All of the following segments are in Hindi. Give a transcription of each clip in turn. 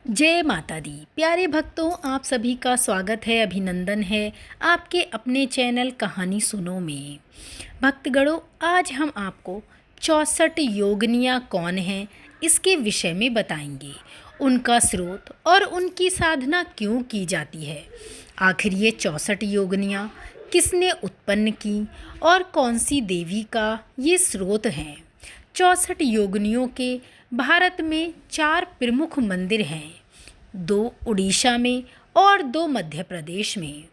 जय माता दी। प्यारे भक्तों, आप सभी का स्वागत है, अभिनंदन है आपके अपने चैनल कहानी सुनो में। भक्तगणों, आज हम आपको 64 योगिनियाँ कौन हैं इसके विषय में बताएंगे। उनका स्रोत और उनकी साधना क्यों की जाती है। आखिर ये 64 योगिनियाँ किसने उत्पन्न की और कौन सी देवी का ये स्रोत हैं। 64 योगिनियों के भारत में 4 प्रमुख मंदिर हैं, 2 उड़ीसा में और 2 मध्य प्रदेश में।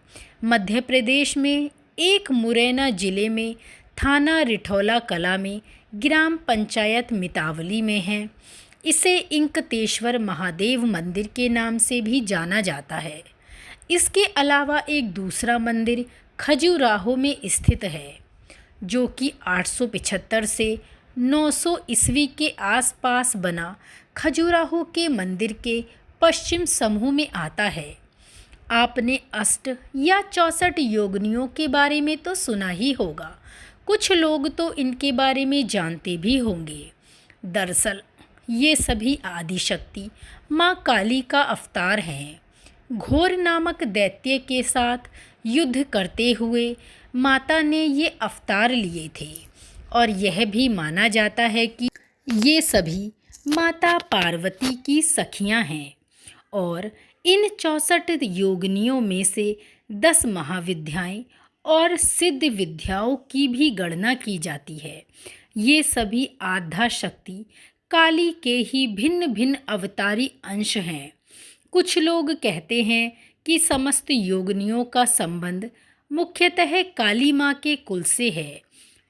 मध्य प्रदेश में एक मुरैना जिले में थाना रिठौला कला में ग्राम पंचायत मितावली में है। इसे इंकतेश्वर महादेव मंदिर के नाम से भी जाना जाता है। इसके अलावा एक दूसरा मंदिर खजुराहो में स्थित है, जो कि 875 से 900 ईस्वी के आसपास बना खजुराहो के मंदिर के पश्चिम समूह में आता है। आपने अष्ट या 64 योगिनियों के बारे में तो सुना ही होगा, कुछ लोग तो इनके बारे में जानते भी होंगे। दरअसल ये सभी आदिशक्ति माँ काली का अवतार हैं। घोर नामक दैत्य के साथ युद्ध करते हुए माता ने ये अवतार लिए थे और यह भी माना जाता है कि ये सभी माता पार्वती की सखियां हैं। और इन 64 योगिनियों में से 10 महाविद्याएं और सिद्ध विद्याओं की भी गणना की जाती है। ये सभी आद्या शक्ति काली के ही भिन्न भिन्न अवतारी अंश हैं। कुछ लोग कहते हैं कि समस्त योगिनियों का संबंध मुख्यतः काली माँ के कुल से है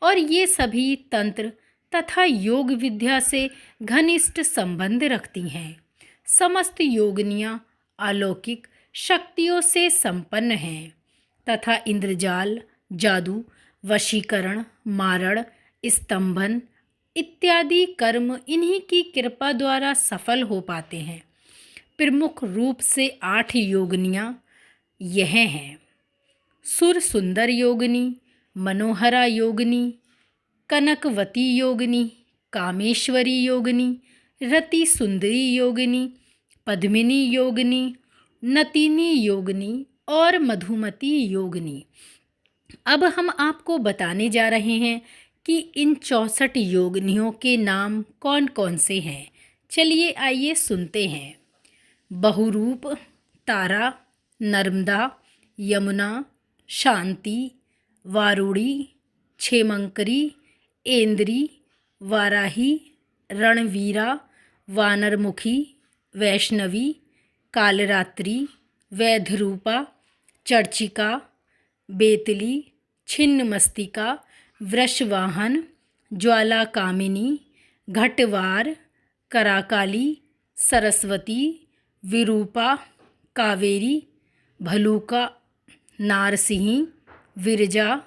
और ये सभी तंत्र तथा योग विद्या से घनिष्ठ संबंध रखती हैं। समस्त योगिनियाँ अलौकिक शक्तियों से संपन्न हैं तथा इंद्रजाल, जादू, वशीकरण, मारण, स्तंभन इत्यादि कर्म इन्हीं की कृपा द्वारा सफल हो पाते हैं। प्रमुख रूप से 8 योगिनियाँ यह हैं: सुर सुंदर योगिनी, मनोहरा योगिनी, कनकवती योगिनी, कामेश्वरी योगिनी, रति सुंदरी योगिनी, पद्मिनी योगिनी, नतिनी योगिनी और मधुमती योगिनी। अब हम आपको बताने जा रहे हैं कि इन 64 योगिनियों के नाम कौन कौन से हैं। चलिए आइए सुनते हैं। बहुरूप, तारा, नर्मदा, यमुना, शांति, वारुणी, क्षेमंकरी, ऐन्द्री, वाराही, रणवीरा, वानरमुखी, वैष्णवी, कालरात्रि, वैधरूपा, चर्चिका, बेतली, छिन्नमस्तिका, वृषवाहन, ज्वालाकामिनी, घटवार, कराकाली, सरस्वती, विरूपा, कावेरी, भलूका, नारसिंही, विरजा,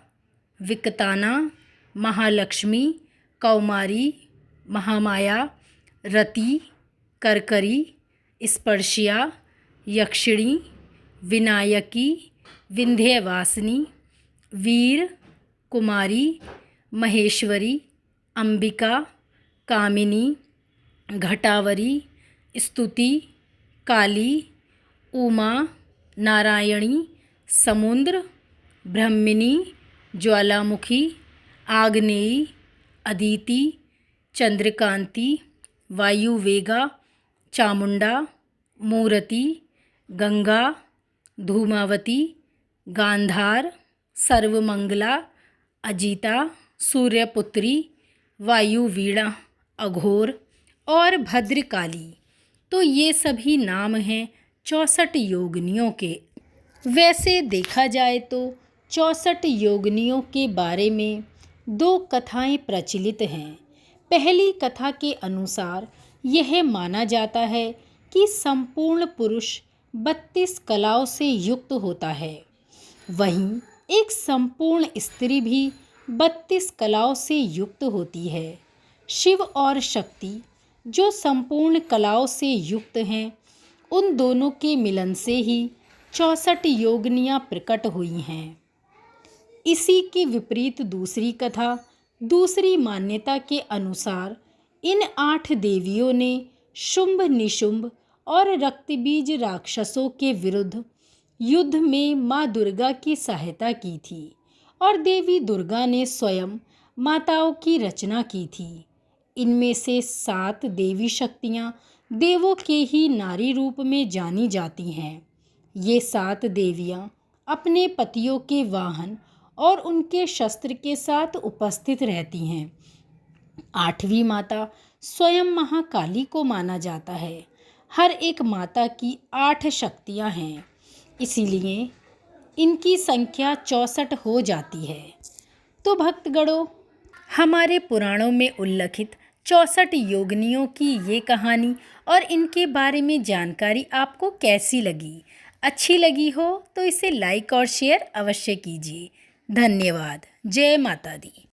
विकताना, महालक्ष्मी, कौमारी, महामाया, रति, करकरी, स्पर्शिया, यक्षिणी, विनायकी, विंध्यवासिनी, वीर, कुमारी, महेश्वरी, अंबिका, कामिनी, घटावरी, स्तुति, काली, उमा, नारायणी, समुद्र, ब्रह्मिणी, ज्वालामुखी, आग्नेयी, अदिति, चंद्रकांति, वायुवेगा, चामुंडा, मूरति, गंगा, धूमावती, गांधार, सर्वमंगला, अजिता, सूर्यपुत्री, वायुवीणा, अघोर और भद्रकाली। तो ये सभी नाम हैं 64 योगिनियों के। वैसे देखा जाए तो 64 योगिनियों के बारे में 2 कथाएं प्रचलित हैं। पहली कथा के अनुसार यह माना जाता है कि संपूर्ण पुरुष 32 कलाओं से युक्त होता है, वहीं एक संपूर्ण स्त्री भी 32 कलाओं से युक्त होती है। शिव और शक्ति जो संपूर्ण कलाओं से युक्त हैं, उन दोनों के मिलन से ही 64 योगिनियाँ प्रकट हुई हैं। इसी के विपरीत दूसरी कथा, दूसरी मान्यता के अनुसार इन 8 देवियों ने शुंभ निशुंभ और रक्तबीज राक्षसों के विरुद्ध युद्ध में माँ दुर्गा की सहायता की थी और देवी दुर्गा ने स्वयं माताओं की रचना की थी। इनमें से 7 देवी शक्तियाँ देवों के ही नारी रूप में जानी जाती हैं। ये 7 देवियाँ अपने पतियों के वाहन और उनके शस्त्र के साथ उपस्थित रहती हैं। 8वीं माता स्वयं महाकाली को माना जाता है। हर एक माता की 8 शक्तियाँ हैं, इसीलिए इनकी संख्या 64 हो जाती है। तो भक्तगणों, हमारे पुराणों में उल्लिखित 64 योगिनियों की ये कहानी और इनके बारे में जानकारी आपको कैसी लगी? अच्छी लगी हो तो इसे लाइक और शेयर अवश्य कीजिए। धन्यवाद। जय माता दी।